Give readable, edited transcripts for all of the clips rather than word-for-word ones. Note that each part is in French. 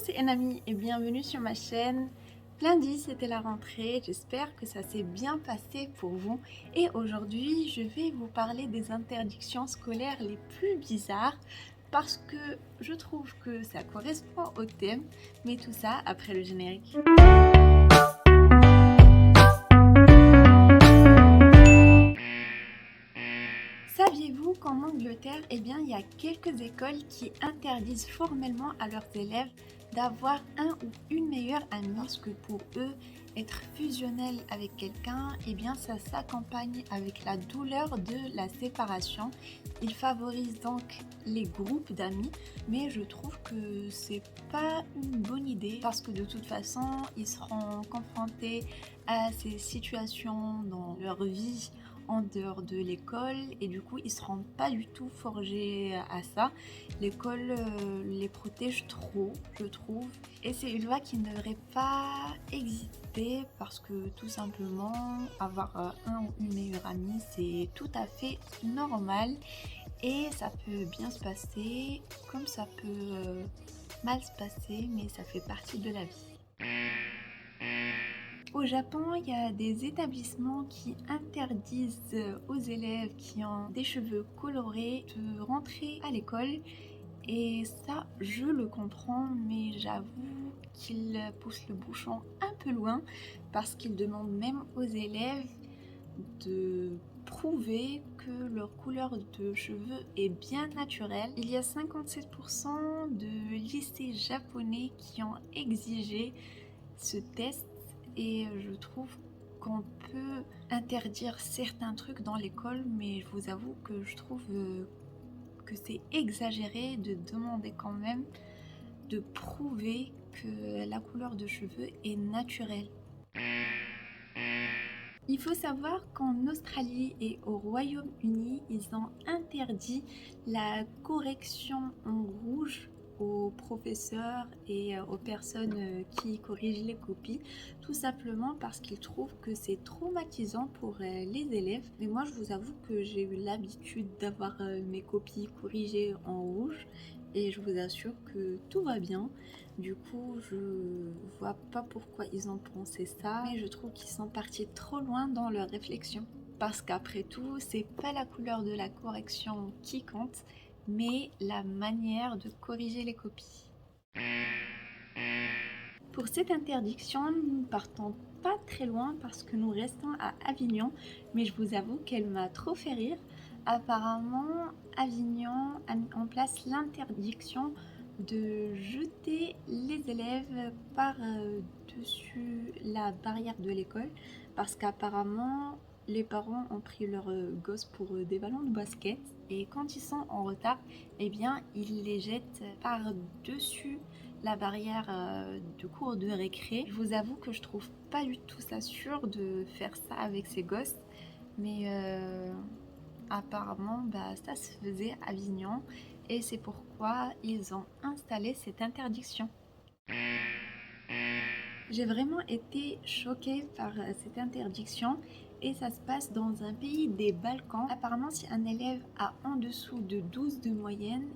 c'est Enami et bienvenue sur ma chaîne. Lundi, c'était la rentrée, j'espère que ça s'est bien passé pour vous. Et aujourd'hui, je vais vous parler des interdictions scolaires les plus bizarres parce que je trouve que ça correspond au thème, mais tout ça après le générique. Saviez-vous qu'en Angleterre, il y a quelques écoles qui interdisent formellement à leurs élèves d'avoir un ou une meilleure amie parce que pour eux, être fusionnel avec quelqu'un, ça s'accompagne avec la douleur de la séparation. Ils favorisent donc les groupes d'amis, mais je trouve que c'est pas une bonne idée parce que de toute façon, ils seront confrontés à ces situations dans leur vie en dehors de l'école et du coup ils seront pas du tout forgés à ça. L'école les protège trop, je trouve, et c'est une loi qui ne devrait pas exister parce que tout simplement avoir un ou une meilleure amie c'est tout à fait normal et ça peut bien se passer comme ça peut mal se passer, mais ça fait partie de la vie. Au Japon, il y a des établissements qui interdisent aux élèves qui ont des cheveux colorés de rentrer à l'école. Et ça, je le comprends, mais j'avoue qu'ils poussent le bouchon un peu loin parce qu'ils demandent même aux élèves de prouver que leur couleur de cheveux est bien naturelle. Il y a 57% de lycées japonais qui ont exigé ce test. Et je trouve qu'on peut interdire certains trucs dans l'école, mais je vous avoue que je trouve que c'est exagéré de demander quand même de prouver que la couleur de cheveux est naturelle. Il faut savoir qu'en Australie et au Royaume-Uni, ils ont interdit la correction en rouge aux professeurs et aux personnes qui corrigent les copies, tout simplement parce qu'ils trouvent que c'est traumatisant pour les élèves. Mais moi, je vous avoue que j'ai eu l'habitude d'avoir mes copies corrigées en rouge et je vous assure que tout va bien. Du coup, je vois pas pourquoi ils ont pensé ça, mais je trouve qu'ils sont partis trop loin dans leur réflexion. Parce qu'après tout, c'est pas la couleur de la correction qui compte, mais la manière de corriger les copies. Pour cette interdiction, nous partons pas très loin parce que nous restons à Avignon, mais je vous avoue qu'elle m'a trop fait rire. Apparemment, Avignon a mis en place l'interdiction de jeter les élèves par-dessus la barrière de l'école parce qu'apparemment les parents ont pris leurs gosses pour des ballons de basket et quand ils sont en retard, ils les jettent par-dessus la barrière de cours de récré. Je vous avoue que je trouve pas du tout ça sûr de faire ça avec ces gosses, mais apparemment ça se faisait à Avignon et c'est pourquoi ils ont installé cette interdiction. J'ai vraiment été choquée par cette interdiction et ça se passe dans un pays des Balkans. Apparemment, si un élève a en dessous de 12 de moyenne,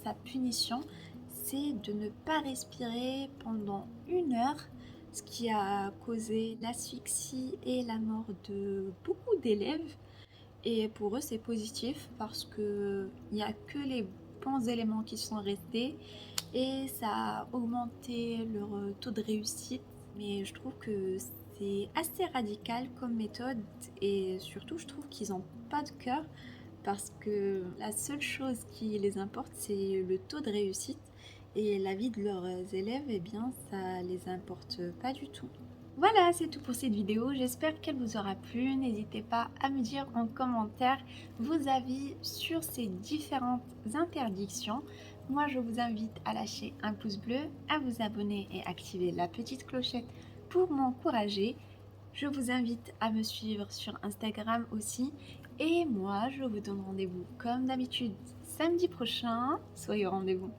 sa punition c'est de ne pas respirer pendant 1 heure, ce qui a causé l'asphyxie et la mort de beaucoup d'élèves. Et pour eux, c'est positif parce qu'il n'y a que les bons éléments qui sont restés et ça a augmenté leur taux de réussite. Mais je trouve que c'est assez radical comme méthode et surtout, je trouve qu'ils n'ont pas de cœur parce que la seule chose qui les importe, c'est le taux de réussite et la vie de leurs élèves, ça les importe pas du tout. Voilà, c'est tout pour cette vidéo, j'espère qu'elle vous aura plu. N'hésitez pas à me dire en commentaire vos avis sur ces différentes interdictions. Moi, je vous invite à lâcher un pouce bleu, à vous abonner et activer la petite clochette pour m'encourager. Je vous invite à me suivre sur Instagram aussi. Et moi, je vous donne rendez-vous comme d'habitude samedi prochain. Soyez au rendez-vous.